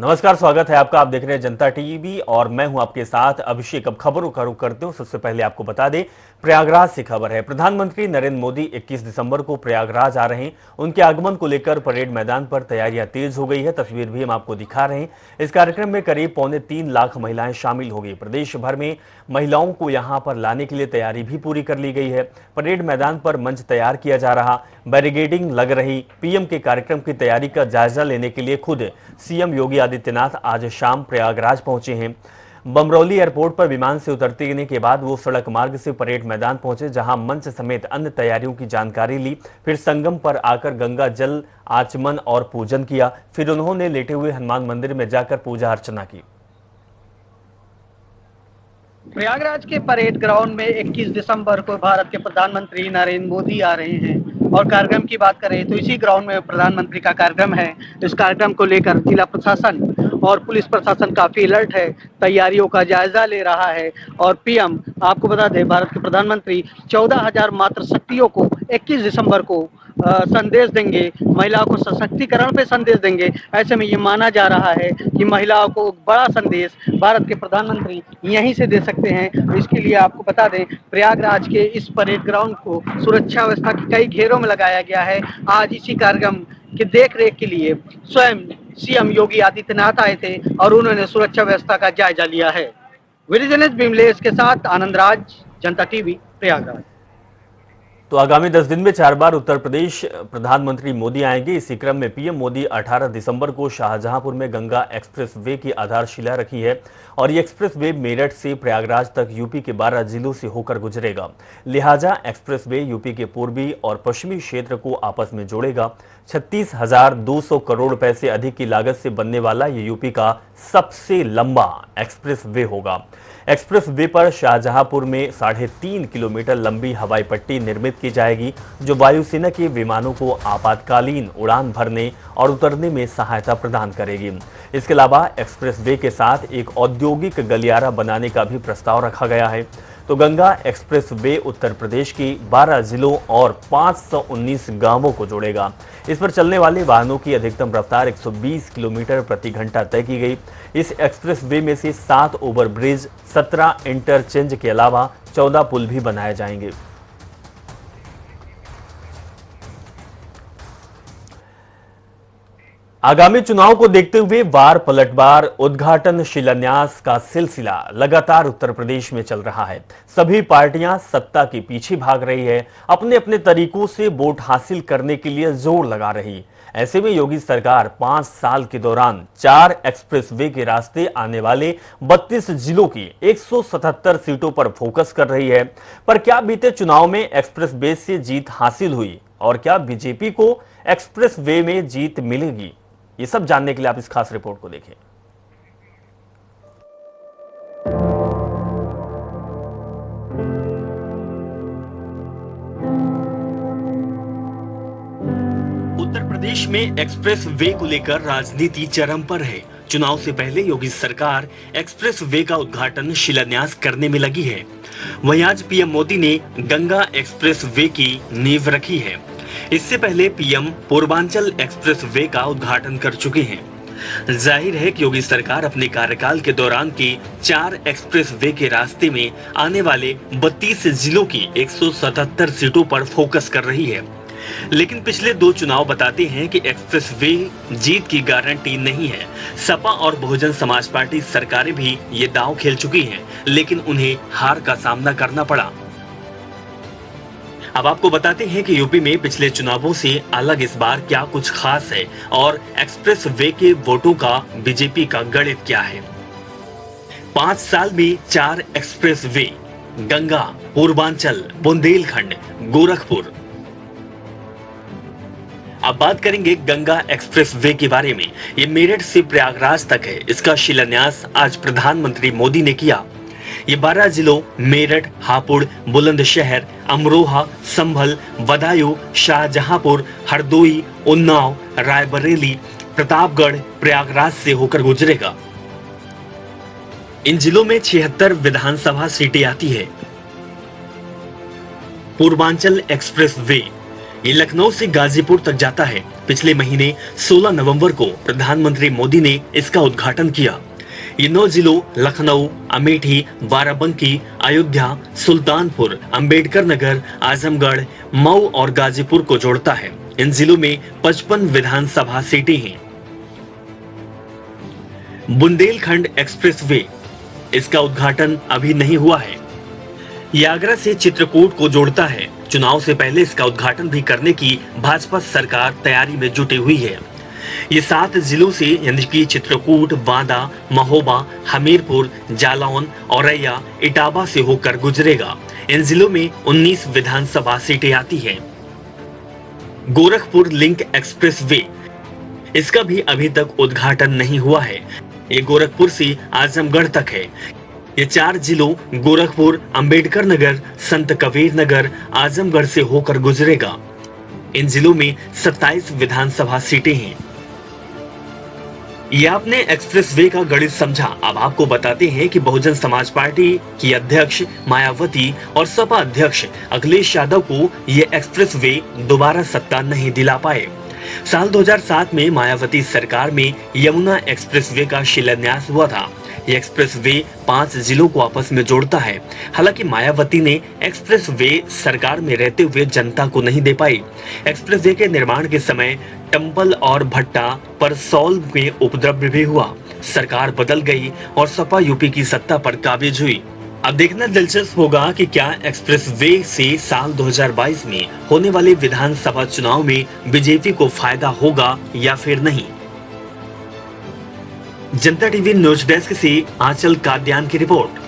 नमस्कार, स्वागत है आपका। आप देख रहे हैं जनता टीवी और मैं हूं आपके साथ अभिषेक। अब खबरों का रुख करते हूं। सबसे पहले आपको बता दें, प्रयागराज से खबर है। प्रधानमंत्री नरेंद्र मोदी 21 दिसंबर को प्रयागराज आ रहे हैं। उनके आगमन को लेकर परेड मैदान पर तैयारियां तेज हो गई है। तस्वीर भी हम आपको दिखा रहे हैं। इस कार्यक्रम में करीब 2.25 लाख महिलाएं शामिल होगी। प्रदेश भर में महिलाओं को यहां पर लाने के लिए तैयारी भी पूरी कर ली गई है। परेड मैदान पर मंच तैयार किया जा रहा, बैरिकेडिंग लग रही। पीएम के कार्यक्रम की तैयारी का जायजा लेने के लिए खुद सीएम योगी आदित्यनाथ आज शाम प्रयागराज पहुंचे हैं। बमरौली एयरपोर्ट पर विमान से उतरने के बाद वो सड़क मार्ग से परेड मैदान पहुंचे, जहां मंच समेत अन्य तैयारियों की जानकारी ली। फिर संगम पर आकर गंगा जल आचमन और पूजन किया। फिर उन्होंने लेटे हुए हनुमान मंदिर में जाकर पूजा अर्चना की। प्रयागराज के परेड ग्राउंड में 21 दिसंबर को भारत के प्रधानमंत्री नरेंद्र मोदी आ रहे हैं और कार्यक्रम की बात करें तो इसी ग्राउंड में प्रधानमंत्री का कार्यक्रम है। इस कार्यक्रम को लेकर जिला प्रशासन और पुलिस प्रशासन काफी अलर्ट है, तैयारियों का जायजा ले रहा है। और पीएम, आपको बता दें, भारत के प्रधानमंत्री 14,000 मात्र शक्तियों को 21 दिसंबर को संदेश देंगे, महिलाओं को सशक्तिकरण पे संदेश देंगे। ऐसे में ये माना जा रहा है कि महिलाओं को बड़ा संदेश भारत के प्रधानमंत्री यहीं से दे सकते हैं। इसके लिए आपको बता दें, प्रयागराज के इस परेड ग्राउंड को सुरक्षा व्यवस्था के कई घेरों में लगाया गया है। आज इसी कार्यक्रम के देख रेख के लिए स्वयं सीएम योगी आदित्यनाथ आए थे और उन्होंने सुरक्षा व्यवस्था का जायजा लिया है। वीडियो जर्नलिस्ट बिमलेश के साथ आनंद राज, जनता टीवी, प्रयागराज। तो आगामी 10 दिन में 4 बार उत्तर प्रदेश प्रधानमंत्री मोदी आएंगे। इसी क्रम में पीएम मोदी 18 दिसंबर को शाहजहांपुर में गंगा एक्सप्रेस वे की आधारशिला रखी है और ये एक्सप्रेस वे मेरठ से प्रयागराज तक यूपी के 12 जिलों से होकर गुजरेगा। लिहाजा एक्सप्रेस वे यूपी के पूर्वी और पश्चिमी क्षेत्र को आपस में जोड़ेगा। 36,200 करोड़ रुपए से अधिक की लागत से बनने वाला ये यूपी का सबसे लंबा एक्सप्रेस वे होगा। एक्सप्रेस वे पर शाहजहांपुर में 3.5 किलोमीटर लंबी हवाई पट्टी निर्मित की जाएगी, जो वायुसेना के विमानों को आपातकालीन उड़ान भरने और उतरने में सहायता प्रदान करेगी। इसके अलावा एक्सप्रेस वे के साथ एक औद्योगिक गलियारा बनाने का भी प्रस्ताव रखा गया है। तो गंगा एक्सप्रेस वे उत्तर प्रदेश की 12 जिलों और 519 गांवों को जोड़ेगा। इस पर चलने वाले वाहनों की अधिकतम रफ्तार 120 किलोमीटर प्रति घंटा तय की गई। इस एक्सप्रेस वे में से 7 ओवरब्रिज, 17 इंटरचेंज के अलावा 14 पुल भी बनाए जाएंगे। आगामी चुनाव को देखते हुए वार पलटवार उद्घाटन शिलान्यास का सिलसिला लगातार उत्तर प्रदेश में चल रहा है। सभी पार्टियां सत्ता के पीछे भाग रही है, अपने अपने तरीकों से वोट हासिल करने के लिए जोर लगा रही। ऐसे में योगी सरकार 5 साल के दौरान 4 एक्सप्रेस वे के रास्ते आने वाले 32 जिलों की 177 सीटों पर फोकस कर रही है। पर क्या बीते चुनाव में एक्सप्रेस वे से जीत हासिल हुई और क्या बीजेपी को एक्सप्रेस वे में जीत मिलेगी? ये सब जानने के लिए आप इस खास रिपोर्ट को देखें। उत्तर प्रदेश में एक्सप्रेस वे को लेकर राजनीति चरम पर है। चुनाव से पहले योगी सरकार एक्सप्रेस वे का उद्घाटन शिलान्यास करने में लगी है। वहीं आज पीएम मोदी ने गंगा एक्सप्रेस वे की नींव रखी है। इससे पहले पीएम पूर्वांचल एक्सप्रेस वे का उद्घाटन कर चुके हैं। जाहिर है कि योगी सरकार अपने कार्यकाल के दौरान के 4 एक्सप्रेस वे के रास्ते में आने वाले 32 जिलों की 177 सीटों पर फोकस कर रही है। लेकिन पिछले 2 चुनाव बताते हैं कि एक्सप्रेस वे जीत की गारंटी नहीं है। सपा और बहुजन समाज पार्टी सरकारें भी ये दांव खेल चुकी हैं, लेकिन उन्हें हार का सामना करना पड़ा। अब आपको बताते हैं कि यूपी में पिछले चुनावों से अलग इस बार क्या कुछ खास है और एक्सप्रेस वे के वोटों का बीजेपी का गणित क्या है। 5 साल में 4 एक्सप्रेस वे, गंगा, पूर्वांचल, बुंदेलखंड, गोरखपुर। अब बात करेंगे गंगा एक्सप्रेस वे के बारे में। ये मेरठ से प्रयागराज तक है। इसका शिलान्यास आज प्रधानमंत्री मोदी ने किया। ये 12 जिलों मेरठ, हापुड़, बुलंदशहर, अमरोहा, संभल, बदायूं, शाहजहांपुर, हरदोई, उन्नाव, रायबरेली, प्रतापगढ़, प्रयागराज से होकर गुजरेगा। इन जिलों में 76 विधानसभा सीटें आती है। पूर्वांचल एक्सप्रेस वे ये लखनऊ से गाजीपुर तक जाता है। पिछले महीने 16 नवंबर को प्रधानमंत्री मोदी ने इसका उद्घाटन किया। ये 9 जिलों लखनऊ, अमेठी, बाराबंकी, अयोध्या, सुल्तानपुर, अंबेडकर नगर, आजमगढ़, मऊ और गाजीपुर को जोड़ता है। इन जिलों में 55 विधानसभा सीटें हैं। बुंदेलखंड एक्सप्रेस वे, इसका उद्घाटन अभी नहीं हुआ है। ये आगरा से चित्रकूट को जोड़ता है। चुनाव से पहले इसका उद्घाटन भी करने की भाजपा सरकार तैयारी में जुटी हुई है। ये 7 जिलों से यानी कि चित्रकूट, बांदा, महोबा, हमीरपुर, जालौन, औरैया, इटावा से होकर गुजरेगा। इन जिलों में 19 विधानसभा सीटें आती हैं। गोरखपुर लिंक एक्सप्रेस वे, इसका भी अभी तक उद्घाटन नहीं हुआ है। ये गोरखपुर से आजमगढ़ तक है। ये 4 जिलों गोरखपुर, अंबेडकर नगर, संत कबीर नगर, आजमगढ़ से होकर गुजरेगा। इन जिलों में 27 विधानसभा सीटें हैं। ये आपने एक्सप्रेस वे का गणित समझा। अब आपको बताते हैं कि बहुजन समाज पार्टी की अध्यक्ष मायावती और सपा अध्यक्ष अखिलेश यादव को ये एक्सप्रेस वे दोबारा सत्ता नहीं दिला पाए। साल 2007 में मायावती सरकार में यमुना एक्सप्रेस वे का शिलान्यास हुआ था। ये एक्सप्रेस वे 5 जिलों को आपस में जोड़ता है। हालांकि मायावती ने एक्सप्रेस वे सरकार में रहते हुए जनता को नहीं दे पाई। एक्सप्रेस वे के निर्माण के समय टंपल और भट्टा पर सौल में उपद्रव भी हुआ। सरकार बदल गई और सपा यूपी की सत्ता पर काबिज हुई। अब देखना दिलचस्प होगा कि क्या एक्सप्रेस वे से साल 2022 में होने वाले विधानसभा चुनाव में बीजेपी को फायदा होगा या फिर नहीं। जनता टीवी न्यूज डेस्क से आंचल काद्यान की रिपोर्ट।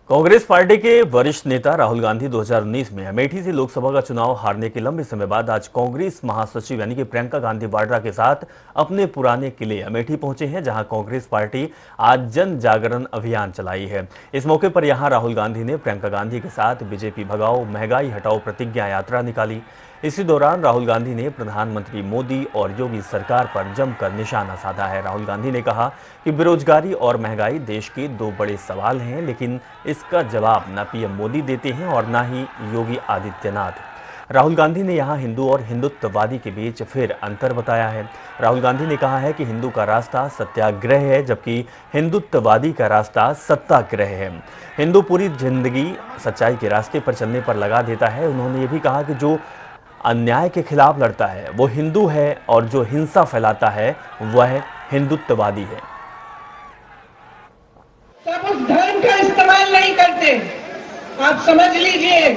कांग्रेस पार्टी के वरिष्ठ नेता राहुल गांधी 2019 में अमेठी से लोकसभा का चुनाव हारने के लंबे समय बाद आज कांग्रेस महासचिव यानी कि प्रियंका गांधी वाड्रा के साथ अपने पुराने किले अमेठी पहुंचे हैं, जहां कांग्रेस पार्टी आज जन जागरण अभियान चलाई है। इस मौके पर यहां राहुल गांधी ने प्रियंका गांधी के साथ बीजेपी भगाओ महंगाई हटाओ प्रतिज्ञा यात्रा निकाली। इसी दौरान राहुल गांधी ने प्रधानमंत्री मोदी और योगी सरकार पर जमकर निशाना साधा है। राहुल गांधी ने कहा कि बेरोजगारी और महंगाई देश के 2 बड़े सवाल हैं, लेकिन इसका जवाब न पीएम मोदी देते हैं और न ही योगी आदित्यनाथ। राहुल गांधी ने यहां हिंदू और हिंदुत्ववादी के बीच फिर अंतर बताया है। राहुल गांधी ने कहा है कि हिंदू का रास्ता सत्याग्रह है, जबकि हिंदुत्ववादी का रास्ता सत्याग्रह है। हिंदू पूरी जिंदगी सच्चाई के रास्ते पर चलने पर लगा देता है। उन्होंने ये भी कहा कि जो अन्याय के खिलाफ लड़ता है वो हिंदू है और जो हिंसा फैलाता है वह हिंदुत्ववादी है। सब उस धर्म का इस्तेमाल नहीं करते। आप समझ लीजिए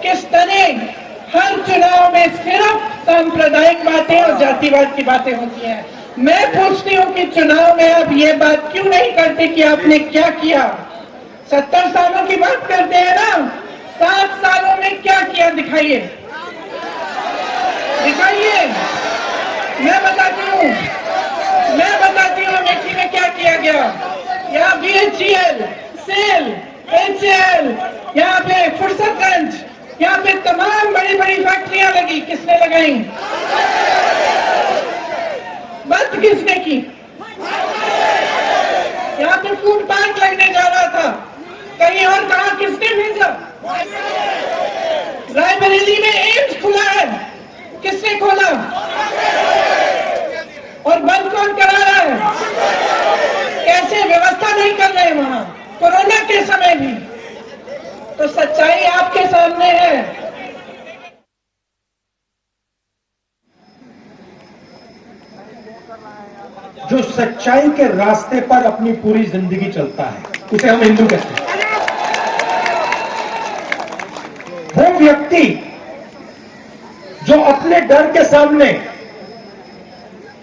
किस तरह हर चुनाव में सिर्फ सांप्रदायिक बातें और जातिवाद की बातें होती हैं। मैं पूछती हूँ कि चुनाव में आप ये बात क्यों नहीं करते कि आपने क्या किया। 70 सालों की बात करते हैं ना, 7 सालों में क्या किया दिखाइए, दिखाइए। मैं बताती हूँ अमेठी में क्या किया गया। यहाँ BHEL, सेल, HCL, यहाँ पे फुर्सतगंज, यहाँ पे तमाम बड़ी बड़ी फैक्ट्रियां लगी। किसने लगाई? बंद किसने की? यहाँ पे फूड पार्क लगने जा रहा था, कहीं और कहा किसने भेजा? रायबरेली में एम्स खुला है, किसने खोला? और बंद कौन करा रहा है? कैसे व्यवस्था नहीं कर रहे वहां कोरोना के समय भी। तो सच्चाई आपके सामने है। जो सच्चाई के रास्ते पर अपनी पूरी जिंदगी चलता है उसे हम हिंदू कहते हैं। वो व्यक्ति जो अपने डर के सामने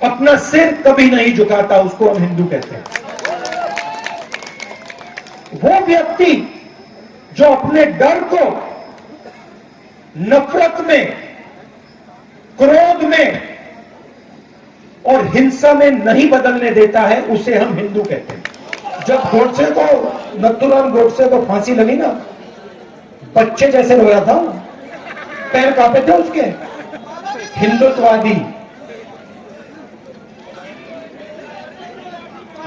अपना सिर कभी नहीं झुकाता उसको हम हिंदू कहते हैं। वो व्यक्ति जो अपने डर को नफरत में, क्रोध में और हिंसा में नहीं बदलने देता है उसे हम हिंदू कहते हैं। जब गोडसे को, नथुराम गोडसे को फांसी लगी ना, बच्चे जैसे रोया था, पैर कांपे थे उसके। हिंदुत्ववादी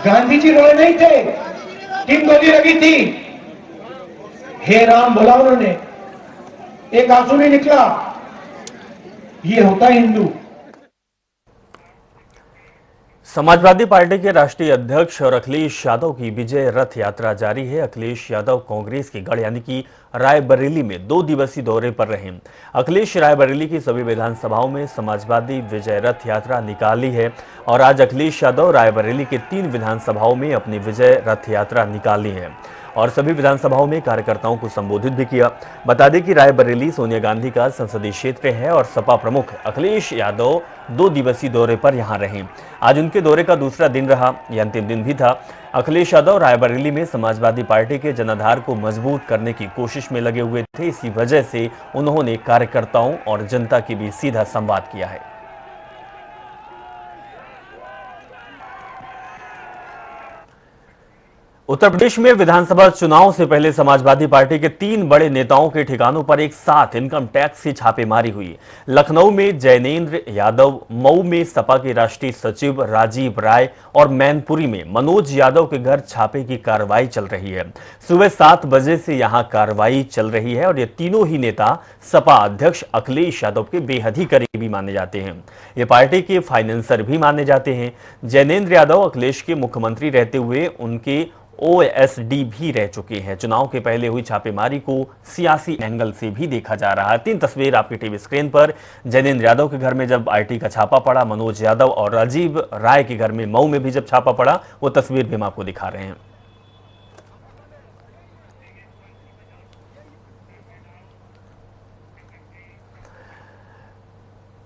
गांधी जी रोए नहीं थे, 3 गोली लगी थी, हे राम बोला उन्होंने, एक आंसू नहीं निकला। ये होता है हिंदू। समाजवादी पार्टी के राष्ट्रीय अध्यक्ष और अखिलेश यादव की विजय रथ यात्रा जारी है। अखिलेश यादव कांग्रेस के गढ़ यानी कि रायबरेली में 2 दिवसीय दौरे पर रहे। अखिलेश रायबरेली की सभी विधानसभाओं में समाजवादी विजय रथ यात्रा निकाली है और आज अखिलेश यादव रायबरेली के 3 विधानसभाओं में अपनी विजय रथ यात्रा निकाली है और सभी विधानसभाओं में कार्यकर्ताओं को संबोधित भी किया। बता दें कि रायबरेली सोनिया गांधी का संसदीय क्षेत्र है और सपा प्रमुख अखिलेश यादव 2 दिवसीय दौरे पर यहां रहे। आज उनके दौरे का दूसरा दिन रहा, यह अंतिम दिन भी था। अखिलेश यादव रायबरेली में समाजवादी पार्टी के जनाधार को मजबूत करने की कोशिश में लगे हुए थे। इसी वजह से उन्होंने कार्यकर्ताओं और जनता के बीच सीधा संवाद किया है। उत्तर प्रदेश में विधानसभा चुनाव से पहले समाजवादी पार्टी के 3 बड़े नेताओं के ठिकानों पर एक साथ इनकम टैक्स की छापेमारी हुई। लखनऊ में जैनेंद्र यादव, मऊ में सपा के राष्ट्रीय सचिव राजीव राय और मैनपुरी में मनोज यादव के घर छापे की कार्रवाई चल रही है। सुबह 7 बजे से यहां कार्रवाई चल रही है और ये तीनों ही नेता सपा अध्यक्ष अखिलेश यादव के बेहद ही करीबी माने जाते हैं। ये पार्टी के फाइनेंसर भी माने जाते हैं। जैनेंद्र यादव अखिलेश के मुख्यमंत्री रहते हुए उनके ओएसडी भी रह चुके हैं। चुनाव के पहले हुई छापेमारी को सियासी एंगल से भी देखा जा रहा है। 3 तस्वीर आपकी टीवी स्क्रीन पर। जैनेंद्र यादव के घर में जब आईटी का छापा पड़ा, मनोज यादव और राजीव राय के घर में मऊ में भी जब छापा पड़ा, वो तस्वीर भी हम आपको दिखा रहे हैं।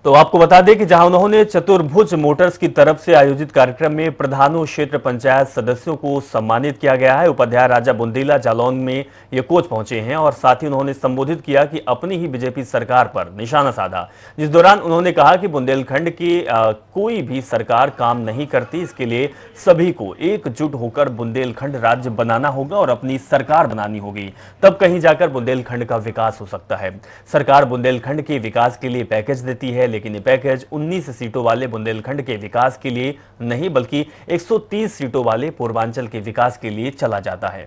तो आपको बता दें कि जहां उन्होंने चतुर्भुज मोटर्स की तरफ से आयोजित कार्यक्रम में प्रधानों क्षेत्र पंचायत सदस्यों को सम्मानित किया गया है। उपाध्याय राजा बुंदेला जालौन में ये कोच पहुंचे हैं और साथ ही उन्होंने संबोधित किया कि अपनी ही बीजेपी सरकार पर निशाना साधा, जिस दौरान उन्होंने कहा कि बुंदेलखंड की कोई भी सरकार काम नहीं करती। इसके लिए सभी को एकजुट होकर बुंदेलखंड राज्य बनाना होगा और अपनी सरकार बनानी होगी, तब कहीं जाकर बुंदेलखंड का विकास हो सकता है। सरकार बुंदेलखंड के विकास के लिए पैकेज देती है, लेकिन ये पैकेज 19 सीटों वाले बुंदेलखंड के विकास के लिए नहीं बल्कि 130 सीटों वाले पूर्वांचल के विकास के लिए चला जाता है।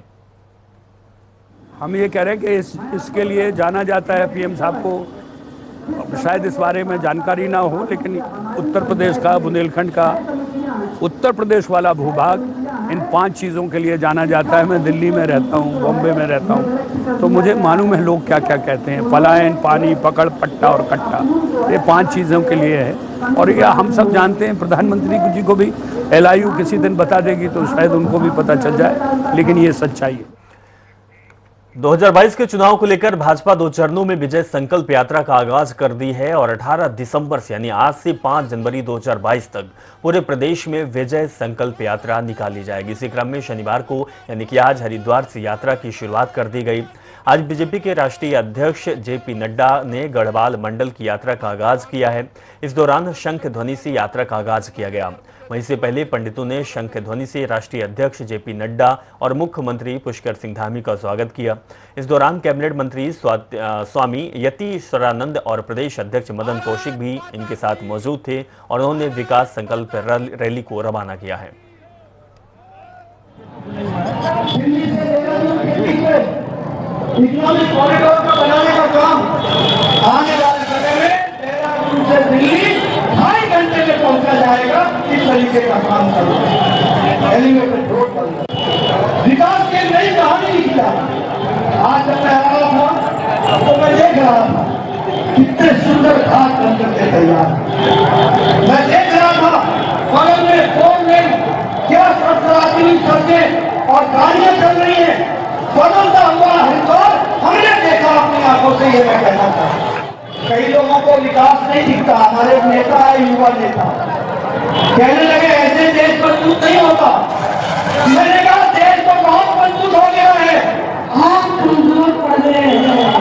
हम ये कह रहे हैं कि इसके लिए जाना जाता है पीएम साहब को, शायद इस बारे में जानकारी ना हो, लेकिन उत्तर प्रदेश का, बुंदेलखंड का, उत्तर प्रदेश वाला भूभाग इन 5 चीज़ों के लिए जाना जाता है। मैं दिल्ली में रहता हूँ, बॉम्बे में रहता हूँ, तो मुझे मालूम है लोग क्या क्या कहते हैं। पलायन, पानी, पकड़, पट्टा और कट्टा, ये 5 चीज़ों के लिए है। और यह हम सब जानते हैं, प्रधानमंत्री जी को भी LIU किसी दिन बता देगी तो शायद उनको भी पता चल जाए, लेकिन ये सच्चाई है। 2022 के चुनाव को लेकर भाजपा 2 चरणों में विजय संकल्प यात्रा का आगाज कर दी है और 18 दिसंबर से यानी आज से 5 जनवरी 2022 तक पूरे प्रदेश में विजय संकल्प यात्रा निकाली जाएगी। इसी क्रम में शनिवार को यानी कि आज हरिद्वार से यात्रा की शुरुआत कर दी गई। आज बीजेपी के राष्ट्रीय अध्यक्ष JP नड्डा ने गढ़वाल मंडल की यात्रा का आगाज किया है। इस दौरान शंख ध्वनि से यात्रा का आगाज किया गया। वहीं से पहले पंडितों ने शंख ध्वनि से राष्ट्रीय अध्यक्ष JP नड्डा और मुख्यमंत्री पुष्कर सिंह धामी का स्वागत किया। इस दौरान कैबिनेट मंत्री स्वामी यतीश्वरानंद और प्रदेश अध्यक्ष मदन कौशिक भी इनके साथ मौजूद थे और उन्होंने विकास संकल्प रैली को रवाना किया है। इकोनॉमिक कॉरिडोर का बनाने का काम आने वाले समय में देहरादून से दिल्ली 2.5 घंटे में पहुंचा जाएगा। इस तरीके का काम कर रहा है। एलिवेटेड रोड बन रहा है, विकास की नई कहानी लिखी जा रही है। आज जब मैं आ रहा था तो मैं देख रहा था कितने सुंदर घाट बनकर के तैयार। मैं देख रहा था बगल में 4 लेन क्या सड़सड़ाती सड़कें और गाड़ियां चल रही है, बदलता हुआ हिंदुस्तान हमने देखा अपनी आंखों से। ये मैं कहना चाहता हूं, कई लोगों को विकास नहीं दिखता। हमारे नेता है, युवा नेता, कहने लगे ऐसे देश मजबूत नहीं होता। मैंने कहा देश तो बहुत मजबूत हो गया है, आप कमजोर पड़ गए हैं।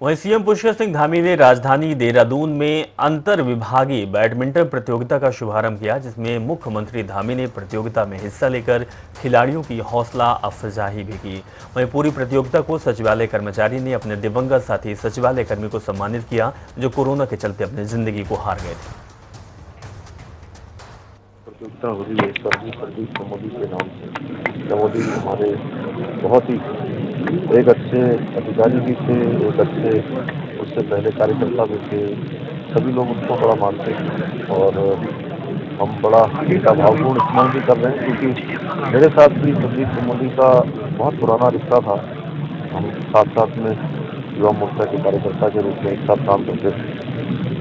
वहीं सीएम पुष्कर सिंह धामी ने राजधानी देहरादून में अंतर विभागीय बैडमिंटन प्रतियोगिता का शुभारंभ किया, जिसमें मुख्यमंत्री धामी ने प्रतियोगिता में हिस्सा लेकर खिलाड़ियों की हौसला अफजाई भी की। वहीं पूरी प्रतियोगिता को सचिवालय कर्मचारी ने अपने दिवंगत साथी सचिवालय कर्मी को सम्मानित किया, जो कोरोना के चलते अपनी जिंदगी को हार गए थे। प्रतियोगिता हो रही है मोदी के नाम से। मोदी हमारे बहुत ही एक अच्छे अधिकारी भी थे, एक अच्छे उससे पहले कार्यकर्ता भी थे। सभी लोग उनको बड़ा मानते हैं और हम बड़ा उनका भावपूर्ण स्मरण भी कर रहे हैं, क्योंकि मेरे साथ भी संदीप मोदी का बहुत पुराना रिश्ता था। हम साथ साथ में युवा मोर्चा के कार्यकर्ता के रूप में एक साथ काम करते थे।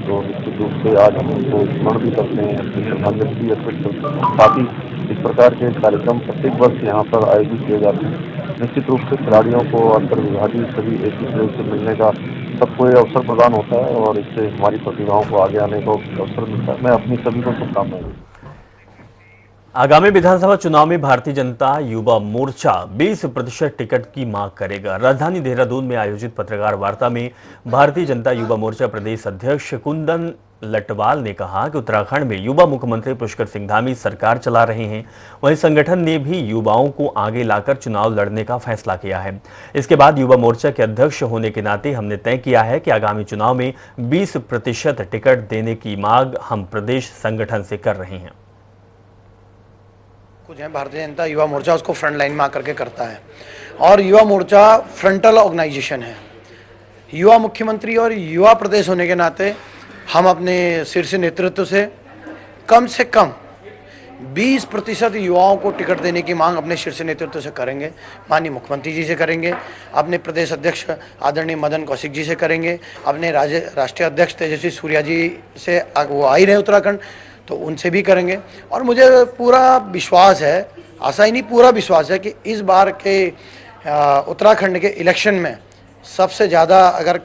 तो निश्चित रूप से आज हम उनको स्मरण भी करते हैं, अपनी श्रद्धांजलि अर्पित करते हैं। साथ ही इस प्रकार के कार्यक्रम प्रत्येक वर्ष यहाँ पर आयोजित किए जाते हैं। निश्चित रूप से खिलाड़ियों को अंतर विभागीय सभी एक दूसरे से मिलने का सबको ये अवसर प्रदान होता है और इससे हमारी प्रतिभाओं को आगे आने का अवसर मिलता है। मैं अपनी सभी को शुभकामनाएं देता हूं। आगामी विधानसभा चुनाव में भारतीय जनता युवा मोर्चा 20% टिकट की मांग करेगा। राजधानी देहरादून में आयोजित पत्रकार वार्ता में भारतीय जनता युवा मोर्चा प्रदेश अध्यक्ष कुंदन लटवाल ने कहा कि उत्तराखंड में युवा मुख्यमंत्री पुष्कर सिंह धामी सरकार चला रहे हैं। वहीं संगठन ने भी युवाओं को आगे लाकर चुनाव लड़ने का फैसला किया है। इसके बाद युवा मोर्चा के अध्यक्ष होने के नाते हमने तय किया है कि आगामी चुनाव में 20% टिकट देने की मांग हम प्रदेश संगठन से कर रहे हैं। कुछ है भारतीय जनता युवा मोर्चा उसको फ्रंट लाइन में आकर के करता है और युवा मोर्चा फ्रंटल ऑर्गेनाइजेशन है। युवा मुख्यमंत्री और युवा प्रदेश होने के नाते हम अपने शीर्ष नेतृत्व से कम 20% युवाओं को टिकट देने की मांग अपने शीर्ष नेतृत्व से करेंगे। माननीय मुख्यमंत्री जी से करेंगे, अपने प्रदेश अध्यक्ष आदरणीय मदन कौशिक जी से करेंगे, अपने राष्ट्रीय अध्यक्ष तेजस्वी सूर्या जी से, वो आ ही रहे उत्तराखंड, तो उनसे भी करेंगे। और मुझे पूरा विश्वास है, आशा ही नहीं पूरा विश्वास है कि इस बार के उत्तराखंड के इलेक्शन में सबसे ज़्यादा अगर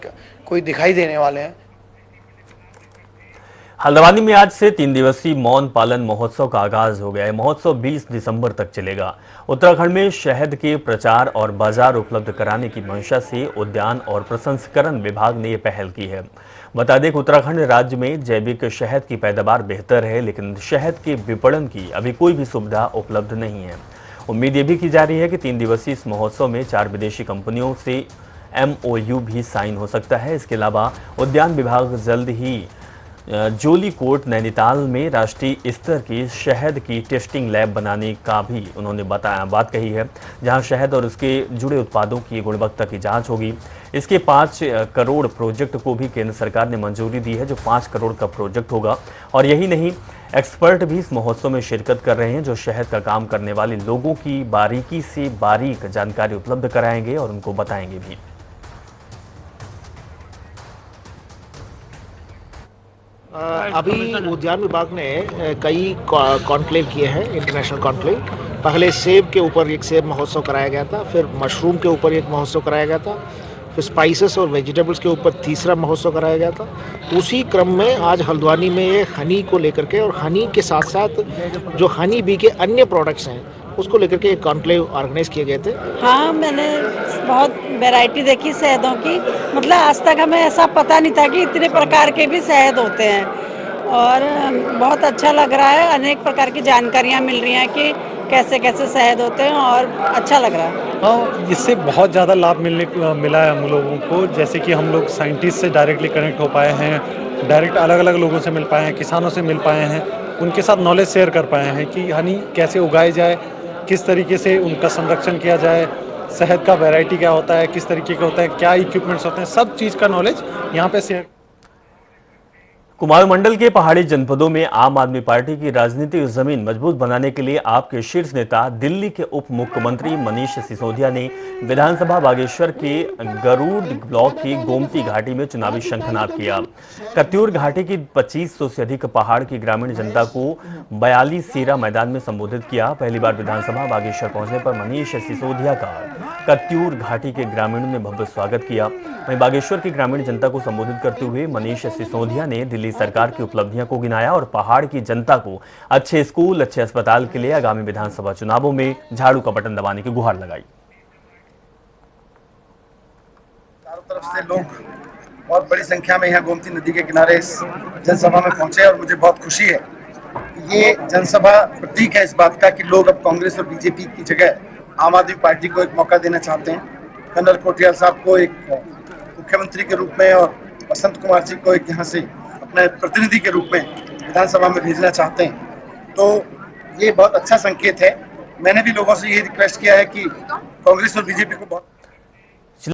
कोई दिखाई देने वाले हैं। हल्द्वानी में आज से 3 दिवसीय मौन पालन महोत्सव का आगाज हो गया है। महोत्सव 20 दिसंबर तक चलेगा। उत्तराखंड में शहद के प्रचार और बाजार उपलब्ध कराने की मंशा से उद्यान और प्रसंस्करण विभाग ने यह पहल की है। बता दें कि उत्तराखंड राज्य में जैविक शहद की पैदावार बेहतर है, लेकिन शहद के विपणन की अभी कोई भी सुविधा उपलब्ध नहीं है। उम्मीद ये भी की जा रही है कि 3 दिवसीय इस महोत्सव में 4 विदेशी कंपनियों से MOU भी साइन हो सकता है। इसके अलावा उद्यान विभाग जल्द ही जोली कोट नैनीताल में राष्ट्रीय स्तर की शहद की टेस्टिंग लैब बनाने का भी उन्होंने बात कही है, जहां शहद और उसके जुड़े उत्पादों की गुणवत्ता की जांच होगी। इसके 5 करोड़ प्रोजेक्ट को भी केंद्र सरकार ने मंजूरी दी है, जो 5 करोड़ का प्रोजेक्ट होगा। और यही नहीं, एक्सपर्ट भी इस महोत्सव में शिरकत कर रहे हैं, जो शहद का काम करने वाले लोगों की बारीकी से बारीक जानकारी उपलब्ध कराएंगे और उनको बताएंगे भी। अभी उद्यान विभाग ने कई कॉन्क्लेव किए हैं, इंटरनेशनल कॉन्क्लेव। पहले सेब के ऊपर एक सेब महोत्सव कराया गया था, फिर मशरूम के ऊपर एक महोत्सव कराया गया था, फिर स्पाइसेस और वेजिटेबल्स के ऊपर तीसरा महोत्सव कराया गया था। उसी क्रम में आज हल्द्वानी में ये हनी को लेकर के और हनी के साथ साथ जो हनी बी के अन्य प्रोडक्ट्स हैं उसको लेकर के एक कॉन्क्लेव ऑर्गेनाइज किए गए थे। हाँ, मैंने बहुत वैरायटी देखी शहदों की, मतलब आज तक हमें ऐसा पता नहीं था कि इतने प्रकार के भी शहद होते हैं और बहुत अच्छा लग रहा है। अनेक प्रकार की जानकारियाँ मिल रही हैं कि कैसे कैसे शहद होते हैं और अच्छा लग रहा है। हाँ, इससे बहुत ज़्यादा लाभ मिला है हम लोगों को। जैसे कि हम लोग साइंटिस्ट से डायरेक्टली कनेक्ट हो पाए हैं, डायरेक्ट अलग अलग लोगों से मिल पाए हैं, किसानों से मिल पाए हैं, उनके साथ नॉलेज शेयर कर पाए हैं कि हनी कैसे उगाए जाए, किस तरीके से उनका संरक्षण किया जाए, शहद का वैरायटी क्या होता है, किस तरीके का होता है, क्या इक्विपमेंट्स होते हैं, सब चीज़ का नॉलेज यहाँ पे शेयर। कुमाऊं मंडल के पहाड़ी जनपदों में आम आदमी पार्टी की राजनीतिक जमीन मजबूत बनाने के लिए आपके शीर्ष नेता दिल्ली के उप मुख्यमंत्री मनीष सिसोदिया ने विधानसभा बागेश्वर के गरुड़ ब्लॉक की गोमती घाटी में चुनावी शंखनाद किया। कत्यूर घाटी की 2500 से अधिक पहाड़ की ग्रामीण जनता को 42 सीरा मैदान में संबोधित किया। पहली बार विधानसभा बागेश्वर पहुंचने पर मनीष सिसोदिया का कत्यूर घाटी के ग्रामीणों ने भव्य स्वागत किया। वहीं बागेश्वर की ग्रामीण जनता को संबोधित करते हुए मनीष सिसोदिया ने दिल्ली सरकार की उपलब्धियों को गिनाया और पहाड़ की जनता को अच्छे स्कूल, अच्छे अस्पताल के लिए आगामी विधानसभा चुनावों में झाड़ू का बटन दबाने की गुहार लगाई। चारों तरफ से लोग बहुत बड़ी संख्या में यहाँ गोमती नदी के किनारे इस जनसभा में पहुंचे और मुझे बहुत खुशी है। ये जनसभा प्रतीक है इस बात का कि लोग अब कांग्रेस और बीजेपी की जगह आम आदमी पार्टी को एक मौका देना चाहते हैं। कर्नल कोटियाल साहब को एक मुख्यमंत्री के रूप में और बसंत कुमार जी को एक यहाँ से अपने प्रतिनिधि के रूप में विधानसभा में भेजना चाहते हैं, तो ये बहुत अच्छा संकेत है। मैंने भी लोगों से ये रिक्वेस्ट किया है कि कांग्रेस और बीजेपी को बहुत